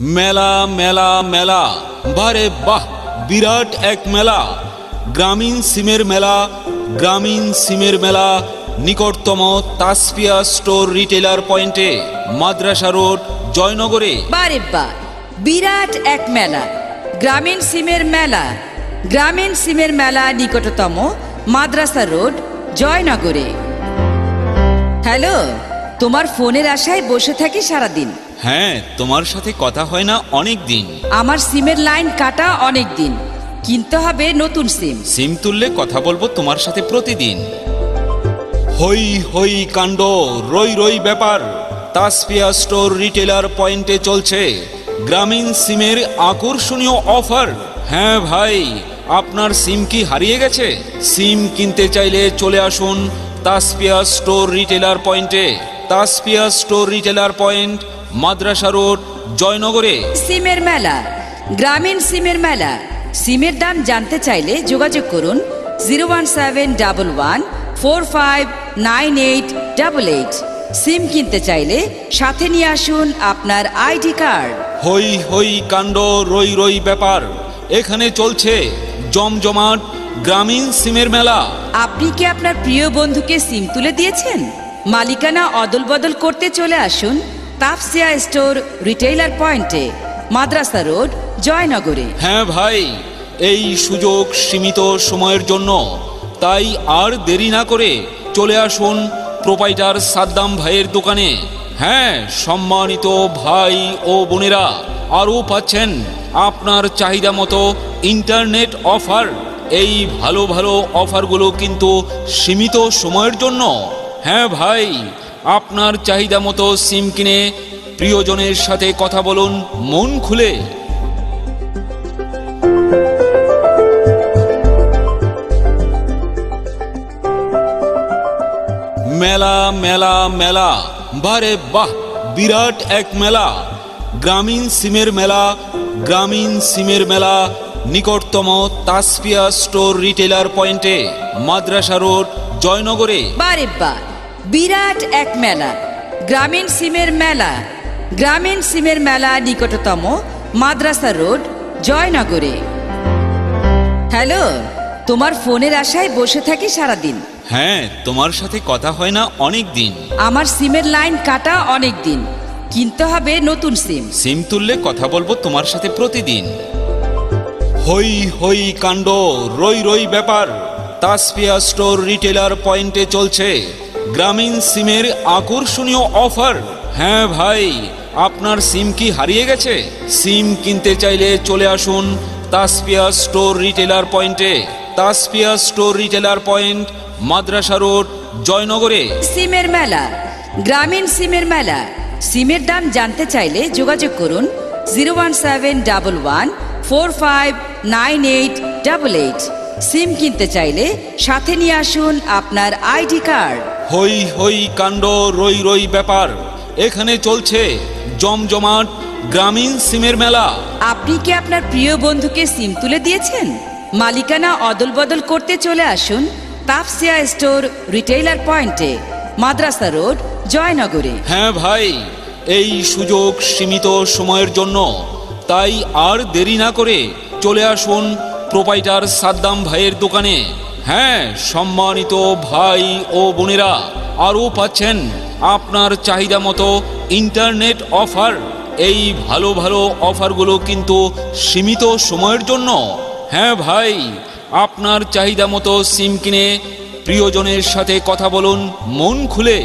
মেলা মেলা মেলা, বারে বাহ, বিরাট এক মেলা। গ্রামীণ সিমের মেলা, গ্রামীণ সিমের মেলা নিকটতম তাসফিয়া স্টোর রিটেলার পয়েন্টে, মাদ্রাসা রোড, জয়নগরে। বারে বাহ, বিরাট এক মেলা, গ্রামীণ সিমের মেলা। গ্রামীণ সিমের মেলা নিকটতম মাদ্রাসা রোড, জয়নগরে। হ্যালো, তোমার ফোনের আশায় বসে থাকি সারাদিন। হ্যাঁ, তোমার সাথে কথা হয় না অনেক দিন। আমার সিমের লাইন কাটা অনেক দিন, কিনতে হবে নতুন সিম। সিম তুললে কথা বলবো তোমার সাথে প্রতিদিন। হই হই কাণ্ড, রই রই ব্যাপার, তাসফিয়া স্টোর রিটেলার পয়েন্টে চলছে গ্রামীণ সিমের আকর্ষণীয় অফার। হ্যাঁ ভাই, আপনার সিম কি হারিয়ে গেছে? সিম কিনতে চাইলে চলে আসুন তাসফিয়া স্টোর রিটেলার পয়েন্টে। তাসফিয়া স্টোর রিটেলার পয়েন্ট, মাদ্রাসা রোড, জয়নগরে। সিমের মেলা, গ্রামীণ সিমের মেলা। সিমের দাম জানতে চাইলে যোগাযোগ করুন 01711459888। সিম কিনতে চাইলে সাথে নিয়ে আসুন আপনার আইডি কার্ড। হই হই কাণ্ড, রই রই ব্যাপার, এখানে চলছে জমজমাট গ্রামীণ সিমের মেলা। আপনি কি আপনার প্রিয় বন্ধুকে সিম তুলে দিয়েছেন? মালিকানা অদল বদল করতে চলে আসুন তাসফিয়া স্টোর রিটেইলার পয়েন্টে, মাদ্রাসা রোড, জয়নগরে। হ্যাঁ ভাই, এই সুযোগ সীমিত সময়ের জন্য, তাই আর দেরি না করে চলে আসুন প্রোপাইটার সাদ্দাম ভাইয়ের দোকানে। হ্যাঁ সম্মানিত ভাই ও বোনেরা, আরও পাচ্ছেন আপনার চাহিদা মতো ইন্টারনেট অফার। এই ভালো ভালো অফারগুলো কিন্তু সীমিত সময়ের জন্য। হ্যাঁ ভাই, আপনার চাহিদা মতো সিম কিনে প্রিয়জনের সাথে কথা বলুন মন খুলে। মেলা মেলা মেলা, বারে বাহ, বিরাট এক মেলা। গ্রামীণ সিমের মেলা, গ্রামীণ সিমের মেলা নিকটতম তাসফিয়া স্টোর রিটেলার পয়েন্টে, মাদ্রাসা রোড, জয়নগরে। বারে বাহ, বিরাট এক মেলা, গ্রামীণ সিমের মেলা। গ্রামীণ সিমের মেলা নিকটতম মাদ্রাসা রোড, জয়নগরে। হ্যালো, তোমার ফোনের আশায় বসে থাকি সারাদিন। হ্যাঁ, তোমার সাথে কথা হয় না অনেক দিন। আমার সিমের লাইন কাটা অনেক দিন, কিনতে হবে নতুন সিম। সিম তুললে কথা বলবো তোমার সাথে প্রতিদিন। হই হই কাণ্ড, রই রই ব্যাপার, তাসফিয়া স্টোর রিটেলার পয়েন্টে চলছে গ্রামীণ সিমের আকর্ষণীয় অফার। হ্যাঁ ভাই, আপনার সিম কি হারিয়ে গেছে? সিম কিনতে চাইলে চলে আসুন তাসফিয়া স্টোর রিটেলার পয়েন্টে। তাসফিয়া স্টোর রিটেলার পয়েন্ট, মাদ্রাসা রোড, জয়নগরে। সিমের মেলা, গ্রামীণ সিমের মেলা। সিমের দাম জানতে চাইলে যোগাযোগ করুন 01711459888। সিম কিনতে চাইলে সাথে নিয়ে আসুন আপনার আইডি কার্ড। হই হই কাণ্ড, রই রই ব্যাপার, এখানে চলছে জমজমাট গ্রামীণ সিমের মেলা। আপনি কি আপনার প্রিয় বন্ধুকে সিম তুলে দিয়েছেন? মালিকানা অদল বদল করতে চলে আসুন তাসফিয়া স্টোর রিটেইলার পয়েন্টে, মাদ্রাসা রোড, জয়নগরে। হ্যাঁ ভাই, এই সুযোগ সীমিত সময়ের জন্য, তাই আর দেরি না করে চলে আসুন প্রোপাইটার সাদ্দাম ভাইয়ের দোকানে। হ্যাঁ সম্মানিত ভাই ও বোনেরা, আরও পাচ্ছেন আপনার চাহিদা মতো ইন্টারনেট অফার। এই ভালো ভালো অফারগুলো কিন্তু সীমিত সময়ের জন্য। হ্যাঁ ভাই, আপনার চাহিদা মতো সিম কিনে প্রিয়জনের সাথে কথা বলুন মন খুলে।